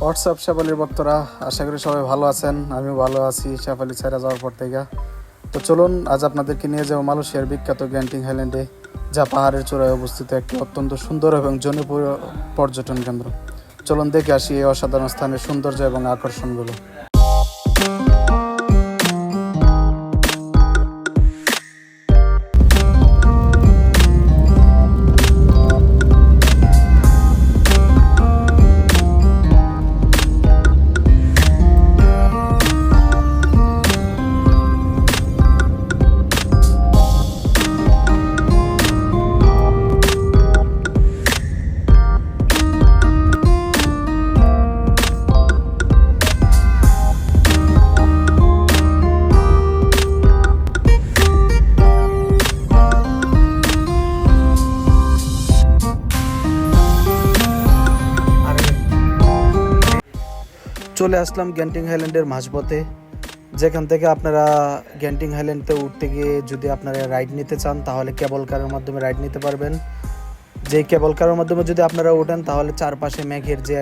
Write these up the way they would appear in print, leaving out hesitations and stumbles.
WhatsApp শেফালির ভক্তরা, আশা করি সবাই ভালো আছেন। আমিও ভালো আছি শেফালি ছেড়ে যাওয়ার পর থেকে। তো চলুন আজ আপনাদেরকে নিয়ে যাবো মালয়েশিয়ার বিখ্যাত গ্যান্টিং হাইল্যান্ডে, যা পাহাড়ের চূড়ায় অবস্থিত একটি অত্যন্ত সুন্দর এবং জনপ্রিয় পর্যটন কেন্দ্র। চলুন দেখে আসি এই অসাধারণ স্থানের সৌন্দর্য এবং আকর্ষণগুলো। চলে আসলাম গ্যান্টিং হাইল্যান্ডের মাঝপথে, যেখান থেকে আপনারা গ্যান্টিং হাইল্যান্ডে উঠতে গিয়ে যদি আপনারা রাইড নিতে চান তাহলে কেবল কারের মাধ্যমে রাইড নিতে পারবেন। যেই কেবল কারের মাধ্যমে যদি আপনারা ওঠেন তাহলে চারপাশে মেঘের যে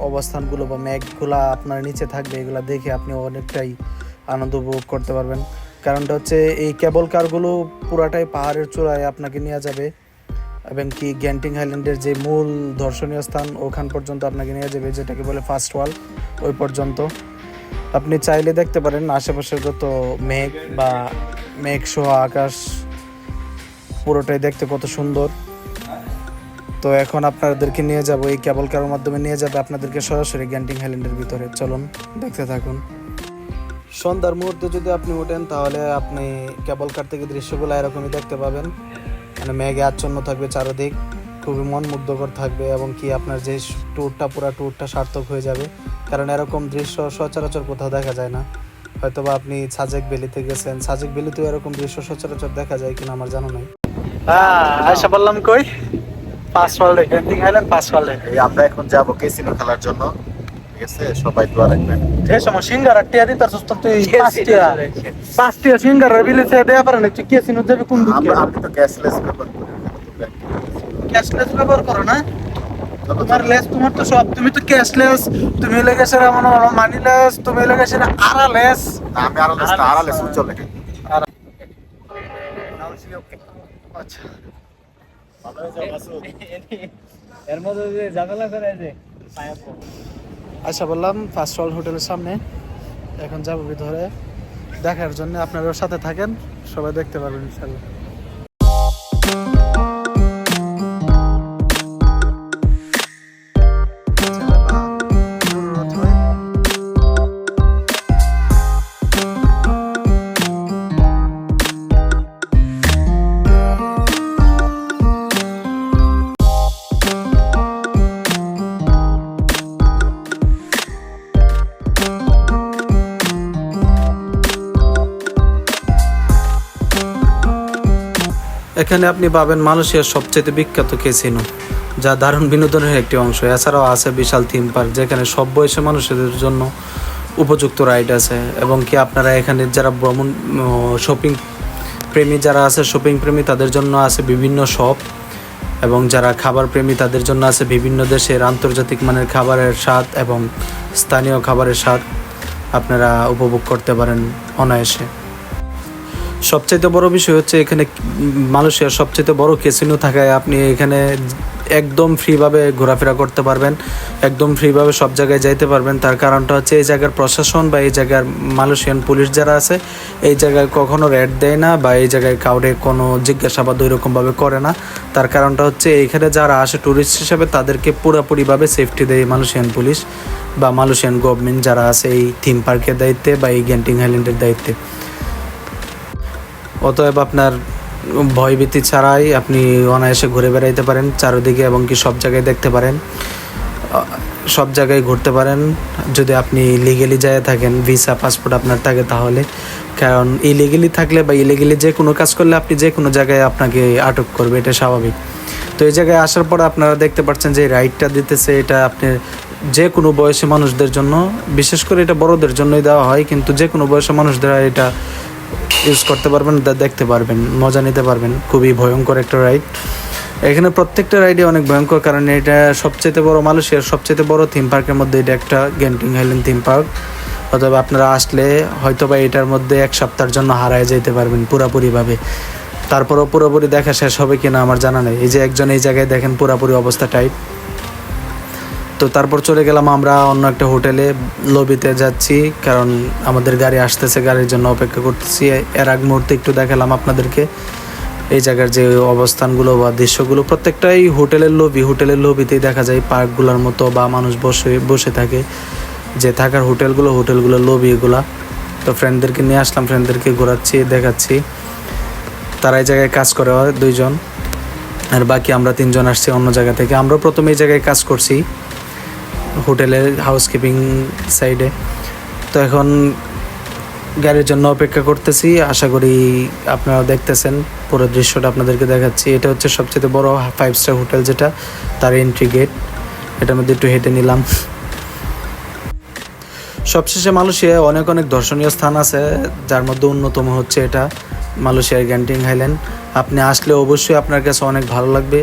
অবস্থানগুলো বা মেঘগুলা আপনার নিচে থাকবে, এগুলো দেখে আপনি অনেকটাই আনন্দ উপভোগ করতে পারবেন। কারণটা হচ্ছে এই কেবল কারগুলো পুরাটাই পাহাড়ের চূড়ায় আপনাকে নিয়ে যাবে এবং কি গ্যান্টিং হাইল্যান্ডের যে মূল দর্শনীয় স্থান ওখান পর্যন্ত আপনাকে নিয়ে যাবে, যেটাকে বলে ফার্স্ট ওয়াল, ওই পর্যন্ত। আপনি চাইলে দেখতে পারেন আশেপাশে যত মেঘ বা মেঘ সহ আকাশ, পুরোটাই দেখতে কত সুন্দর। তো এখন আপনাদেরকে নিয়ে যাব, এই কেবল কারের মাধ্যমে নিয়ে যাবে আপনাদেরকে সরাসরি গ্যান্টিং হাইল্যান্ডের ভিতরে। চলুন দেখতে থাকুন। সন্ধ্যার মুহূর্তে যদি আপনি ওঠেন তাহলে আপনি কেবল কার থেকে দৃশ্যগুলো এরকমই দেখতে পাবেন, মানে মেঘে আচ্ছন্ন থাকবে চারদিক, খুবই মন মুগ্ধকর থাকবে এবং কি আপনার যে পুরো ট্যুরটা সার্থক হয়ে যাবে। কারণ এরকম দৃশ্য সচরাচর কোথাও দেখা যায় না। হয়তোবা আপনি সাজেক ভ্যালিতে গেছেন, সাজেক ভ্যালিতেও এরকম দৃশ্য সচরাচর দেখা যায় কিনা আমার জানা নাই। আশা বললাম কই ফার্স্ট ওয়ার্ল্ডে গ্যান্টিং হাইল্যান্ড ফার্স্ট ওয়ার্ল্ডে আমরা এখন যাব ক্যাসিনো খেলার জন্য। ঠিক আছে, সবাই দোয়া রাখবেন। যে সময় সিঙ্গারা টিয়া দিতার সুস্থ তুই পাঁচটিয়া সিঙ্গারা বিলেছে দেয়া পারেন একটু কেসিনো যাবে কোন দিকে? আপনি তো ক্যাশলেস ব্যবহার করেন, ক্যাশলেস ব্যবহার করো না? তোমার লেস, তোমার তো সব, তুমি তো ক্যাশলেস, তুমি লেগেছে মানিলেস, তুমি লেগেছে আড়ালেস। আমি আড়ালেস চলে। আচ্ছা, এর মধ্যে যে ঝামেলা করে যে আচ্ছা বললাম ফার্স্ট ওয়ার্ল্ড হোটেলের সামনে এখন যাবো ভিতরে দেখার জন্য। আপনারা সাথে থাকেন, সবাই দেখতে পারবেন ইনশাল্লাহ। এখানে আপনি পাবেন মালয়েশিয়ার সবচেয়ে বিখ্যাত ক্যাসিনো, যা দারুণ বিনোদনের একটি অংশ। এছাড়াও আছে বিশাল থিম পার্ক, যেখানে সব বয়সী মানুষদের জন্য উপযুক্ত রাইড আছে এবং কি আপনারা এখানে যারা ভ্রমণ শপিং প্রেমী যারা আছে, শপিং প্রেমী তাদের জন্য আছে বিভিন্ন শপ, এবং যারা খাবার প্রেমী তাদের জন্য আছে বিভিন্ন দেশের আন্তর্জাতিক মানের খাবারের স্বাদ এবং স্থানীয় খাবারের স্বাদ আপনারা উপভোগ করতে পারেন অনায়াসে। সবচাইতে বড় বিষয় হচ্ছে এখানে মালয়েশিয়ার সবচেয়ে বড় ক্যাসিনো থাকায় আপনি এখানে একদম ফ্রিভাবে ঘোরাফেরা করতে পারবেন, একদম ফ্রিভাবে সব জায়গায় যাইতে পারবেন। তার কারণটা হচ্ছে এই জায়গার প্রশাসন বা এই জায়গার মালয়েশিয়ান পুলিশ যারা আছে এই জায়গায় কখনো রেড দেয় না বা এই জায়গায় কাউরে কোনো জিজ্ঞাসাবাদ ওইরকমভাবে করে না। তার কারণটা হচ্ছে এইখানে যারা আসে ট্যুরিস্ট হিসাবে তাদেরকে পুরোপুরিভাবে সেফটি দেয় মালয়েশিয়ান পুলিশ বা মালয়েশিয়ান গভর্নমেন্ট যারা আছে এই থিম পার্কের দায়িত্বে বা এই গ্যান্টিং হাইল্যান্ডের দায়িত্বে। অতএব আপনার ভয়ভীতি ছাড়াই আপনি অনায়াসে ঘুরে বেড়াইতে পারেন চারিদিকে এবং কি সব জায়গায় দেখতে পারেন, সব জায়গায় ঘুরতে পারেন যদি আপনি লিগেলি যায় থাকেন, ভিসা পাসপোর্ট আপনার থাকে তাহলে। কারণ ইলিগেলি থাকলে বা ইলিগেলি যে কোনো কাজ করলে আপনি যে কোনো জায়গায় আপনাকে আটক করবে, এটা স্বাভাবিক। তো এই জায়গায় আসার পর আপনারা দেখতে পাচ্ছেন যে রাইডটা দিতেছে, এটা আপনি যে কোনো বয়সী মানুষদের জন্য, বিশেষ করে এটা বড়দের জন্যই দেওয়া হয়, কিন্তু যে কোনো বয়সী মানুষদের এটা ইউজ করতে পারবেন, দেখতে পারবেন, মজা নিতে পারবেন। খুবই ভয়ঙ্কর একটা রাইড। এখানে প্রত্যেকটা রাইডে অনেক ভয়ঙ্কর, কারণ এটা সবচেয়ে বড় মালয়েশিয়ার সবচেয়ে বড় থিম পার্কের মধ্যে এটা একটা, গেন্টিং হাইল্যান্ড থিম পার্ক। অথবা আপনারা আসলে হয়তোবা এটার মধ্যে এক সপ্তাহের জন্য হারায় যেতে পারবেন পুরাপুরিভাবে। তারপরও পুরোপুরি দেখা শেষ হবে কিনা আমার জানা নেই। এই যে একজন এই জায়গায় দেখেন পুরাপুরি অবস্থা টাইট। তো তারপর চলে গেলাম আমরা অন্য একটা হোটেলে, লবিতে যাচ্ছি, কারণ আমাদের গাড়ি আসতেছে, গাড়ির জন্য অপেক্ষা করতেছি। এর আগ মুহূর্তে একটু দেখালাম আপনাদেরকে এই জায়গার যে অবস্থানগুলো বা দৃশ্যগুলো, প্রত্যেকটাই হোটেলের লবিতেই দেখা যায় পার্কগুলোর মতো, বা মানুষ বসে থাকে যে থাকার হোটেলগুলোর লবি এগুলা। তো ফ্রেন্ডদেরকে নিয়ে আসলাম, ফ্রেন্ডদেরকে ঘোরাচ্ছি, দেখাচ্ছি। তারা এই জায়গায় কাজ করে 2 জন, আর বাকি আমরা 3 জন আসছি অন্য জায়গা থেকে। আমরা প্রথমে এই জায়গায় কাজ করছি হোটেলের হাউসকিপিং সাইডে। তো এখন গাড়ির জন্য অপেক্ষা করতেছি। আশা করি আপনারা দেখতেছেন, পুরো দৃশ্যটা আপনাদেরকে দেখাচ্ছি। এটা হচ্ছে সবচেয়ে বড় 5 স্টার হোটেল, যেটা তার এন্ট্রি গেট। এটার মধ্যে একটু হেঁটে নিলাম। সবশেষে মালয়েশিয়ায় অনেক দর্শনীয় স্থান আছে, যার মধ্যে অন্যতম হচ্ছে এটা মালয়েশিয়ার গেন্টিং হাইল্যান্ড। আপনি আসলে অবশ্যই আপনার কাছে অনেক ভালো লাগবে,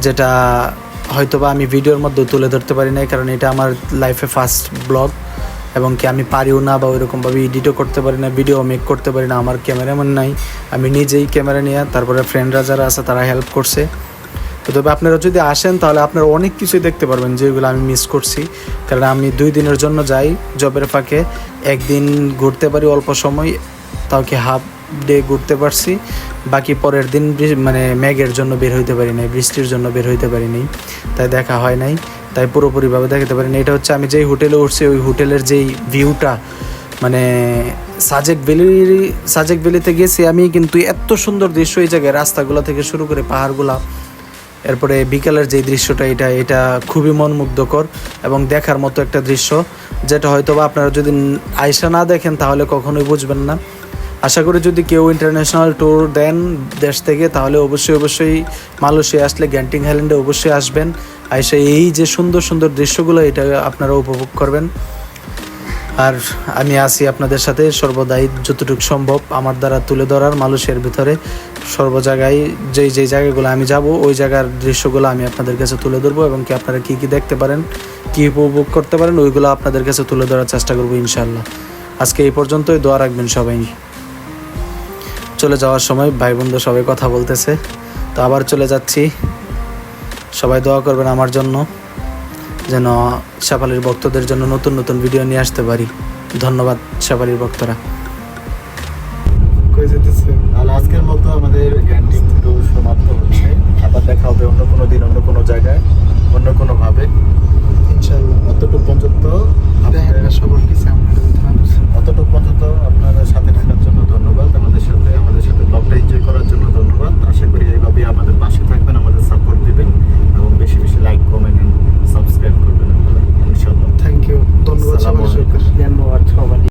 যেটা হয়তোবা আমি ভিডিওর মধ্যে তুলে ধরতে পারি নাই, কারণ এটা আমার লাইফে ফার্স্ট ব্লগ, এবং কি আমি পারিও না বা ওইরকমভাবে এডিটও করতে পারি না, ভিডিও মেক করতে পারি না। আমার ক্যামেরাম্যান নাই, আমি নিজেই ক্যামেরা নিয়ে, তারপরে ফ্রেন্ডরা যারা আছে তারা হেল্প করছে। তো তবে আপনারা যদি আসেন তাহলে আপনারা অনেক কিছুই দেখতে পারবেন যেগুলো আমি মিস করছি, কারণ আমি 2 দিনের জন্য যাই জবের ফাঁকে। একদিন ঘুরতে পারি অল্প সময়, তাও কি হাফ ডে ঘুরতে পারছি। বাকি পরের দিন মানে মেঘের জন্য বের হইতে পারি নাই, বৃষ্টির জন্য বের হইতে পারি নাই, তাই দেখা হয় নাই, তাই পুরোপুরিভাবে দেখাতে পারি না। এটা হচ্ছে আমি যেই হোটেলে উঠছি ওই হোটেলের যেই ভিউটা, মানে সাজেক ভ্যালিতে গেছি আমি, কিন্তু এত সুন্দর দৃশ্য এই জায়গায়, রাস্তাগুলো থেকে শুরু করে পাহাড়গুলা, এরপরে বিকালের যে দৃশ্যটা, এটা খুবই মনমুগ্ধকর এবং দেখার মতো একটা দৃশ্য, যেটা হয়তো বা আপনারা যদি আয়সা না দেখেন তাহলে কখনোই বুঝবেন না। আশা করি যদি কেউ ইন্টারন্যাশনাল ট্যুর দেন দেশ থেকে, তাহলে অবশ্যই মালয়েশিয়া আসলে গেন্টিং হাইল্যান্ডে অবশ্যই আসবেন। আয়সা এই যে সুন্দর দৃশ্যগুলো, এটা আপনারা উপভোগ করবেন। আর আমি আছি আপনাদের সাথে সর্বদাই, যতটুকু সম্ভব আমার দ্বারা তুলে ধরার মালয়েশিয়ার ভিতরে সর্ব জায়গায় যেই জায়গাগুলো আমি যাব, ওই জায়গার দৃশ্যগুলো আমি আপনাদের কাছে তুলে ধরবো, এবং কি আপনারা কী দেখতে পারেন, কী উপভোগ করতে পারেন, ওইগুলো আপনাদের কাছে তুলে ধরার চেষ্টা করবো ইনশাআল্লাহ। আজকে এই পর্যন্তই, দোয়া রাখবেন সবাই। চলে যাওয়ার সময় ভাই বন্ধু সবাই কথা বলতেছে, তো আবার চলে যাচ্ছি। সবাই দোয়া করবেন আমার জন্য, যেন শেফালির ভক্তদের জন্য নতুন ভিডিও নিয়ে আসতে পারি। ধন্যবাদ শেফালির ভক্তরা। তাহলে আজকের মতো আমাদের